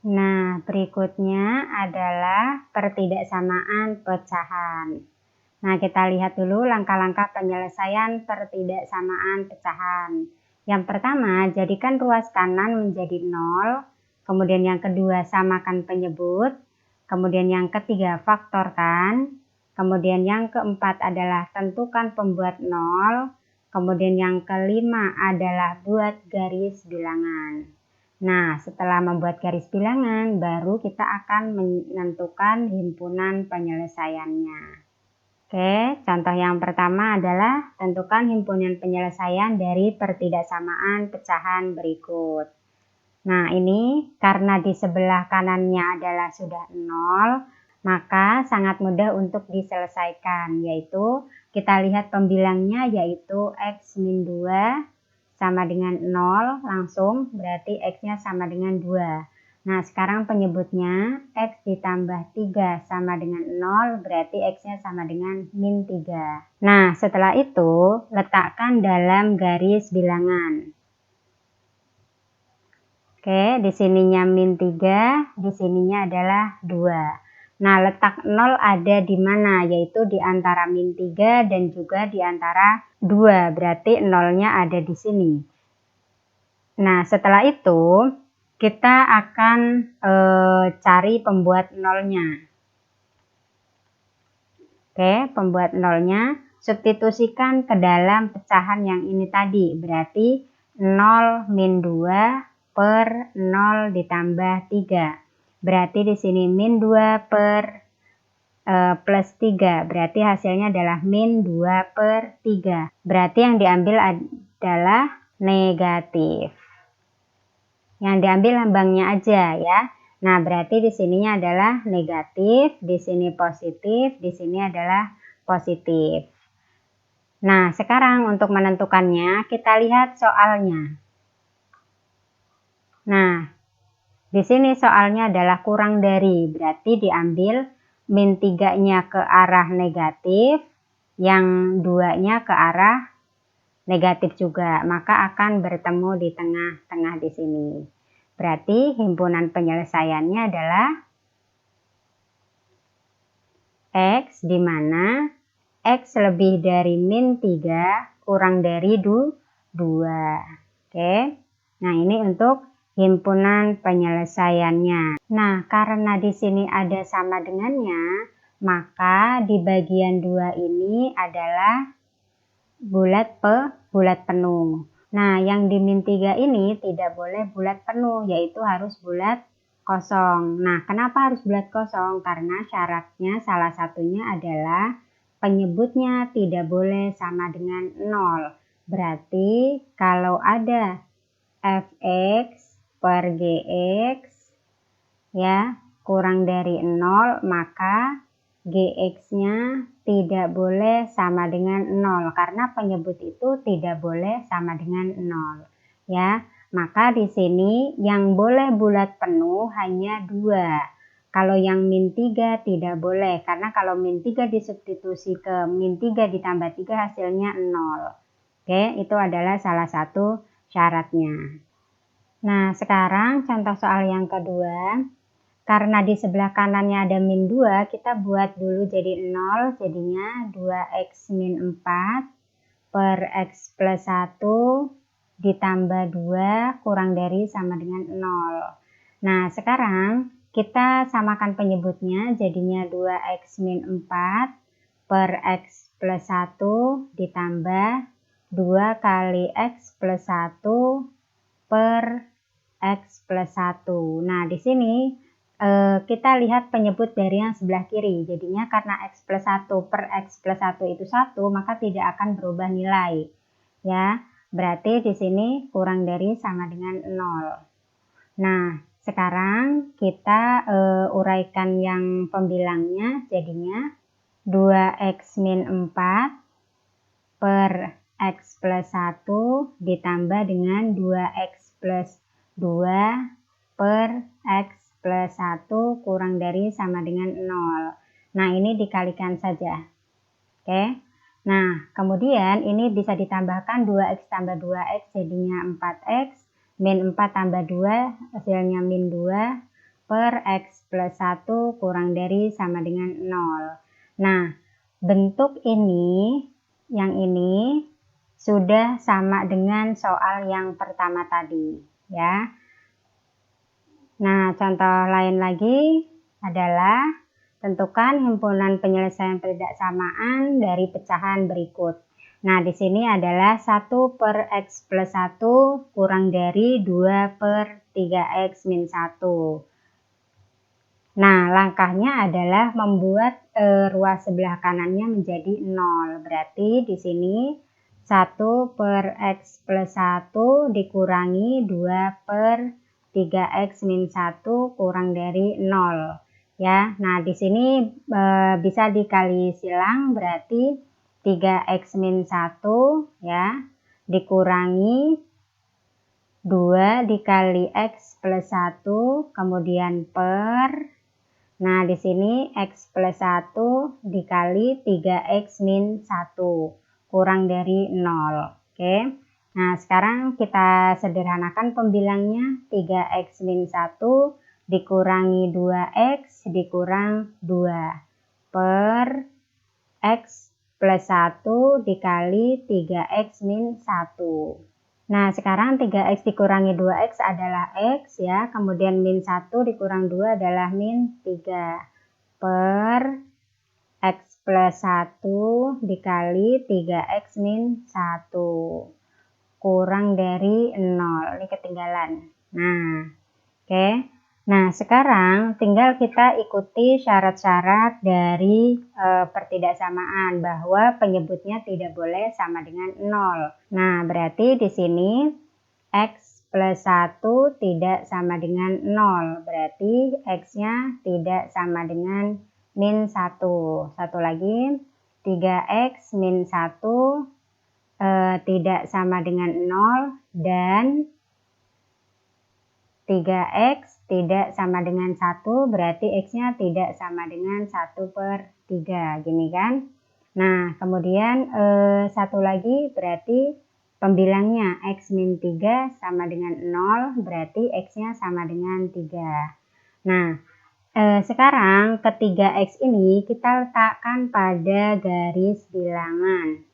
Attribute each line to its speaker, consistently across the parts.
Speaker 1: Nah, berikutnya adalah pertidaksamaan pecahan. Nah, kita lihat dulu langkah-langkah penyelesaian pertidaksamaan pecahan. Yang pertama, jadikan ruas kanan menjadi 0. Kemudian yang kedua, samakan penyebut. Kemudian yang ketiga, faktorkan. Kemudian yang keempat adalah tentukan pembuat 0. Kemudian yang kelima adalah buat garis bilangan. Nah, setelah membuat garis bilangan, baru kita akan menentukan himpunan penyelesaiannya. Oke, contoh yang pertama adalah tentukan himpunan penyelesaian dari pertidaksamaan pecahan berikut. Nah, ini karena di sebelah kanannya adalah sudah 0, maka sangat mudah untuk diselesaikan, yaitu kita lihat pembilangnya yaitu X-2 sama dengan 0 langsung, berarti X-nya sama dengan 2. Nah, sekarang penyebutnya X ditambah 3 sama dengan 0, berarti X-nya sama dengan min 3. Nah, setelah itu, letakkan dalam garis bilangan. Oke, di sininya min 3, di sininya adalah 2. Nah, letak 0 ada di mana? Yaitu di antara min 3 dan juga di antara 2. Berarti 0-nya ada di sini. Nah, setelah itu kita akan cari pembuat 0-nya. Oke, pembuat 0-nya substitusikan ke dalam pecahan yang ini tadi. Berarti 0 min 2 per 0 ditambah 3. Berarti di sini min 2 per plus 3. Berarti hasilnya adalah min 2 per 3. Berarti yang diambil adalah negatif. Yang diambil lambangnya aja ya. Nah, berarti di sininya adalah negatif, di sini positif, di sini adalah positif. Nah, sekarang untuk menentukannya kita lihat soalnya. Nah, di sini soalnya adalah kurang dari, berarti diambil min 3-nya ke arah negatif, yang 2-nya ke arah negatif juga, maka akan bertemu di tengah-tengah di sini. Berarti himpunan penyelesaiannya adalah X, di mana X lebih dari min 3 kurang dari 2. Oke. Nah, ini untuk himpunan penyelesaiannya. Nah, karena di sini ada sama dengannya, maka di bagian 2 ini adalah bulat penuh. Nah, yang di min 3 ini tidak boleh bulat penuh, yaitu harus bulat kosong. Nah, kenapa harus bulat kosong? Karena syaratnya salah satunya adalah penyebutnya tidak boleh sama dengan 0. Berarti kalau ada fx per gx ya kurang dari 0, maka gx-nya tidak boleh sama dengan 0 karena penyebut itu tidak boleh sama dengan 0 ya. Maka di sini yang boleh bulat penuh hanya 2. Kalau yang min 3 tidak boleh karena kalau min 3 disubstitusi ke min 3 ditambah 3 hasilnya 0. Oke, itu adalah salah satu syaratnya. Nah, sekarang contoh soal yang kedua. Karena di sebelah kanannya ada min 2, kita buat dulu jadi 0, jadinya 2x min 4 per x plus 1 ditambah 2 kurang dari sama dengan 0. Nah, sekarang kita samakan penyebutnya, jadinya 2x min 4 per x plus 1 ditambah 2 kali x plus 1 per x plus 1. Nah, di sini kita lihat penyebut dari yang sebelah kiri. Jadinya karena x plus 1 per x plus 1 itu 1, maka tidak akan berubah nilai. Ya, berarti di sini kurang dari sama dengan 0. Nah, sekarang kita uraikan yang pembilangnya, jadinya 2x min 4 per x plus 1 ditambah dengan 2x plus 2 per x plus 1 kurang dari sama dengan 0. Nah, ini dikalikan saja. Oke. Nah, kemudian ini bisa ditambahkan 2x tambah 2x jadinya 4x. Min 4 tambah 2 hasilnya min 2. per X plus 1 kurang dari sama dengan 0. Nah, bentuk ini, yang ini, sudah sama dengan soal yang pertama tadi, ya. Nah, contoh lain lagi adalah tentukan himpunan penyelesaian ketidaksamaan dari pecahan berikut. Nah, di sini adalah 1 per X plus 1 kurang dari 2 per 3X min 1. Nah, langkahnya adalah membuat ruas sebelah kanannya menjadi 0. Berarti di sini 1 per X plus 1 dikurangi 2 per 3X min 1 kurang dari 0. Ya, nah di sini bisa dikali silang, berarti 3X min 1 ya dikurangi 2 dikali X plus 1 kemudian per, nah di sini X plus 1 dikali 3X min 1 kurang dari 0. Oke. Nah, sekarang kita sederhanakan pembilangnya. 3X min 1 dikurangi 2X dikurang 2 per X plus 1 dikali 3X min 1. Nah, sekarang 3X dikurangi 2X adalah X ya, kemudian min 1 dikurang 2 adalah min 3 per X plus 1 dikali 3X min 1 kurang dari 0. Ini ketinggalan. Nah, oke. Nah, sekarang tinggal kita ikuti syarat-syarat dari pertidaksamaan bahwa penyebutnya tidak boleh sama dengan 0. Nah, berarti di sini X plus 1 tidak sama dengan 0. Berarti X-nya tidak sama dengan min 1. Satu lagi, 3X min 1 tidak sama dengan 0 dan 3X tidak sama dengan 1, berarti X-nya tidak sama dengan 1 per 3, gini kan. Nah, kemudian satu lagi berarti pembilangnya X min 3 sama dengan 0, berarti X-nya sama dengan 3. Nah, sekarang ketiga X ini kita letakkan pada garis bilangan.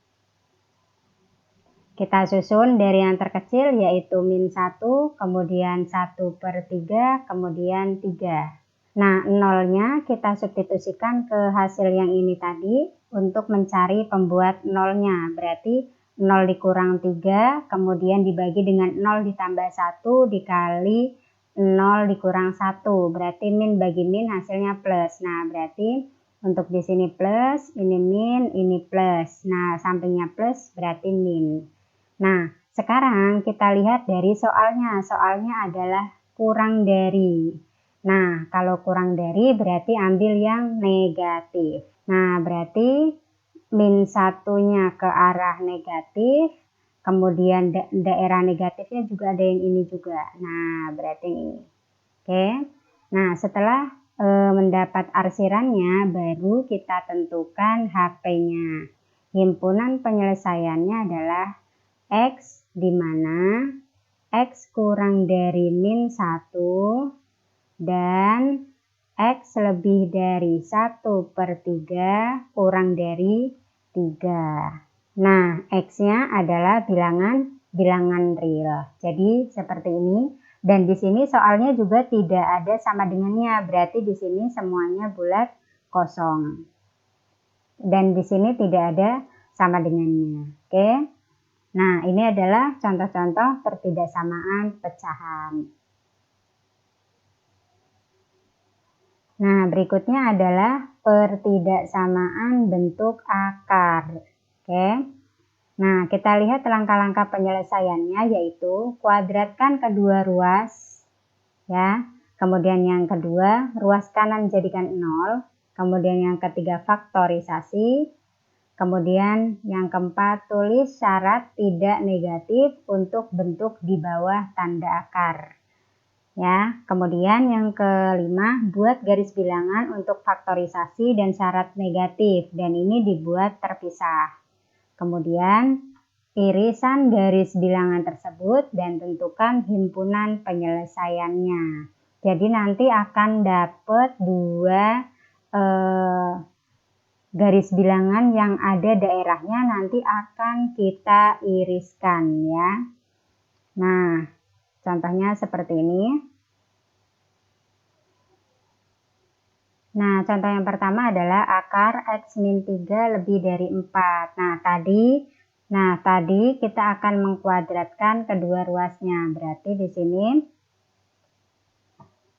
Speaker 1: Kita susun dari yang terkecil yaitu min 1, kemudian 1 per 3, kemudian 3. Nah, nolnya kita substitusikan ke hasil yang ini tadi untuk mencari pembuat nolnya. Berarti 0 dikurang 3, kemudian dibagi dengan 0 ditambah 1 dikali 0 dikurang 1. Berarti min bagi min hasilnya plus. Nah, berarti untuk di sini plus, ini min, ini plus. Nah, sampingnya plus berarti min. Nah, sekarang kita lihat dari soalnya. Soalnya adalah kurang dari. Nah, kalau kurang dari berarti ambil yang negatif. Nah, berarti min 1-nya ke arah negatif. Kemudian daerah negatifnya juga ada yang ini juga. Nah, berarti yang ini. Oke. Nah, setelah mendapat arsirannya, baru kita tentukan HP-nya. Himpunan penyelesaiannya adalah X, di mana X kurang dari min 1 dan X lebih dari 1 per 3 kurang dari 3. Nah, X-nya adalah bilangan real. Jadi seperti ini. Dan di sini soalnya juga tidak ada sama dengannya. Berarti di sini semuanya bulat kosong. Dan di sini tidak ada sama dengannya. Oke. Nah, ini adalah contoh-contoh pertidaksamaan pecahan. Nah, berikutnya adalah pertidaksamaan bentuk akar. Oke. Nah, kita lihat langkah-langkah penyelesaiannya, yaitu kuadratkan kedua ruas. Ya. Kemudian yang kedua, ruas kanan jadikan 0. Kemudian yang ketiga, faktorisasi. Kemudian yang keempat, tulis syarat tidak negatif untuk bentuk di bawah tanda akar. Ya, kemudian yang kelima, buat garis bilangan untuk faktorisasi dan syarat negatif, dan ini dibuat terpisah. Kemudian irisan garis bilangan tersebut dan tentukan himpunan penyelesaiannya. Jadi nanti akan dapat dua garis bilangan yang ada daerahnya nanti akan kita iriskan ya. Nah, contohnya seperti ini. Nah, contoh yang pertama adalah akar X min 3 lebih dari 4. Nah, tadi kita akan mengkuadratkan kedua ruasnya. Berarti di sini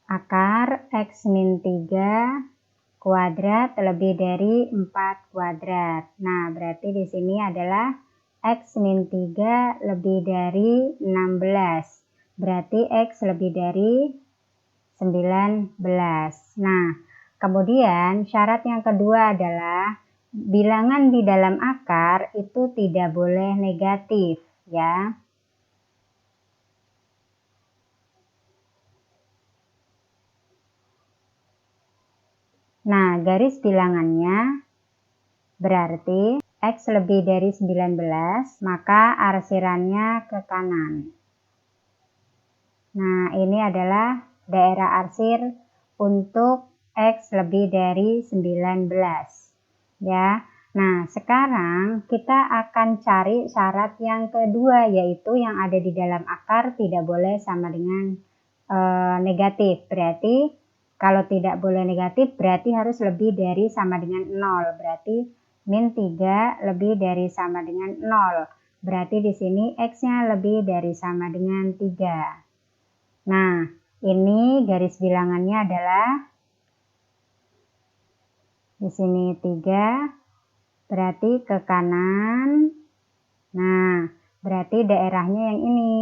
Speaker 1: akar X min 3 kuadrat lebih dari 4 kuadrat. Nah, berarti di sini adalah X min 3 lebih dari 16. Berarti X lebih dari 19. Nah, kemudian syarat yang kedua adalah bilangan di dalam akar itu tidak boleh negatif ya. Nah, garis bilangannya berarti X lebih dari 19, maka arsirannya ke kanan. Nah, ini adalah daerah arsir untuk X lebih dari 19 ya. Nah, sekarang kita akan cari syarat yang kedua, yaitu yang ada di dalam akar tidak boleh sama dengan negatif. Berarti kalau tidak boleh negatif berarti harus lebih dari sama dengan 0. Berarti min 3 lebih dari sama dengan 0. Berarti di sini X-nya lebih dari sama dengan 3. Nah, ini garis bilangannya adalah di sini 3, berarti ke kanan. Nah, berarti daerahnya yang ini.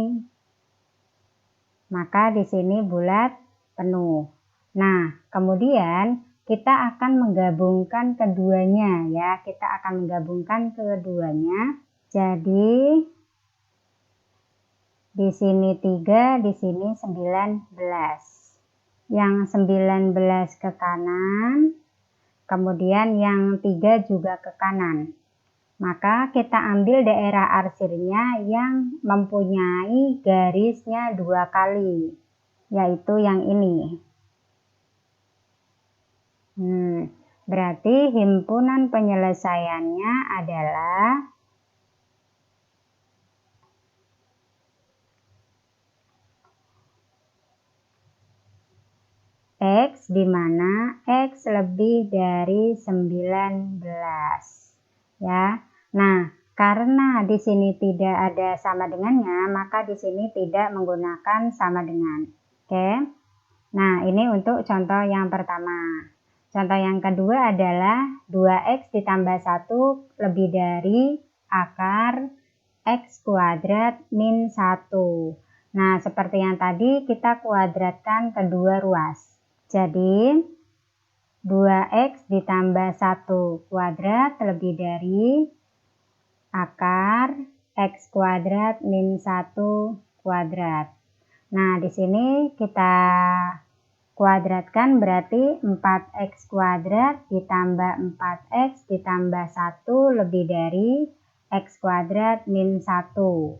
Speaker 1: Maka di sini bulat penuh. Nah, kemudian kita akan menggabungkan keduanya ya. Kita akan menggabungkan keduanya. Jadi di sini 3, di sini 19. Yang 19 ke kanan. Kemudian yang 3 juga ke kanan. Maka kita ambil daerah arsirnya yang mempunyai garisnya 2 kali. Yaitu yang ini. Berarti himpunan penyelesaiannya adalah X di mana X lebih dari 19 ya. Nah, karena di sini tidak ada sama dengannya, maka di sini tidak menggunakan sama dengan. Oke. Nah, ini untuk contoh yang pertama. Contoh yang kedua adalah 2X ditambah 1 lebih dari akar X kuadrat min 1. Nah, seperti yang tadi kita kuadratkan kedua ruas. Jadi 2X ditambah 1 kuadrat lebih dari akar X kuadrat min 1 kuadrat. Nah, di sini kita kuadratkan berarti 4X kuadrat ditambah 4X ditambah 1 lebih dari X kuadrat min 1.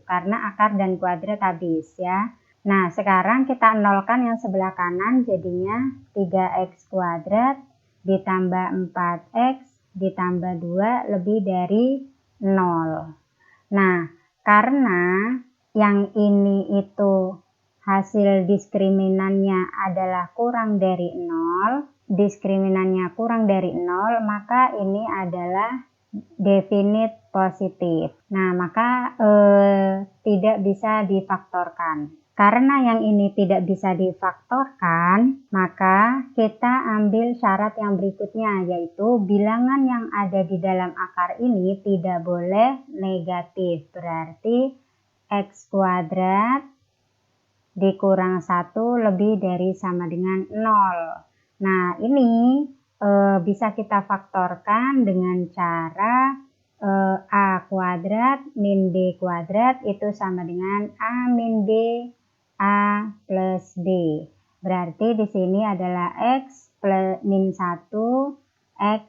Speaker 1: Karena akar dan kuadrat habis ya. Nah, sekarang kita nolkan yang sebelah kanan, jadinya 3X kuadrat ditambah 4X ditambah 2 lebih dari 0. Nah, karena yang ini itu hasil diskriminannya adalah kurang dari 0, diskriminannya kurang dari 0, maka ini adalah definite positif. Nah, maka tidak bisa difaktorkan. Karena yang ini tidak bisa difaktorkan, maka kita ambil syarat yang berikutnya, yaitu bilangan yang ada di dalam akar ini tidak boleh negatif. Berarti X kuadrat dikurang 1 lebih dari sama dengan 0. Nah, ini bisa kita faktorkan dengan cara A kuadrat min B kuadrat itu sama dengan A min B A plus B. Berarti di sini adalah X plus min 1, X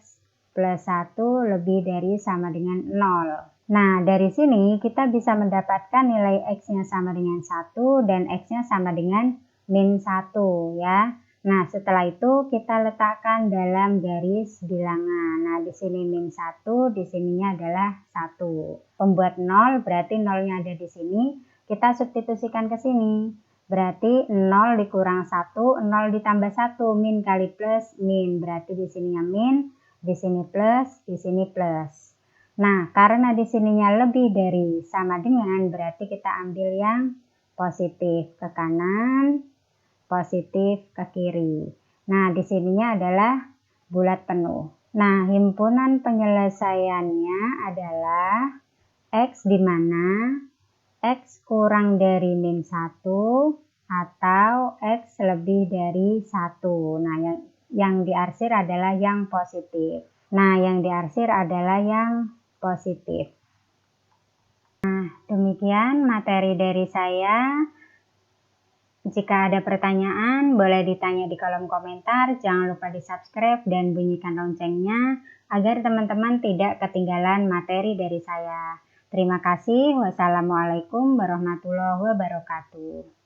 Speaker 1: plus 1 lebih dari sama dengan 0. Nah, dari sini kita bisa mendapatkan nilai X-nya sama dengan 1 dan X-nya sama dengan min 1 ya. Nah, setelah itu kita letakkan dalam garis bilangan. Nah, di sini min 1, di sininya adalah 1. Pembuat 0 berarti 0-nya ada di sini. Kita substitusikan ke sini. Berarti 0 dikurang 1, 0 ditambah 1, min kali plus min. Berarti di sininya min, di sini plus, di sini plus. Nah, karena di sininya lebih dari sama dengan, berarti kita ambil yang positif ke kanan, positif ke kiri. Nah, di sininya adalah bulat penuh. Nah, himpunan penyelesaiannya adalah X di mana X kurang dari min 1 atau X lebih dari 1. Nah, yang diarsir adalah yang positif. Nah, yang diarsir adalah yang positif. Nah, demikian materi dari saya. Jika ada pertanyaan, boleh ditanya di kolom komentar. Jangan lupa di-subscribe dan bunyikan loncengnya agar teman-teman tidak ketinggalan materi dari saya. Terima kasih. Wassalamualaikum warahmatullahi wabarakatuh.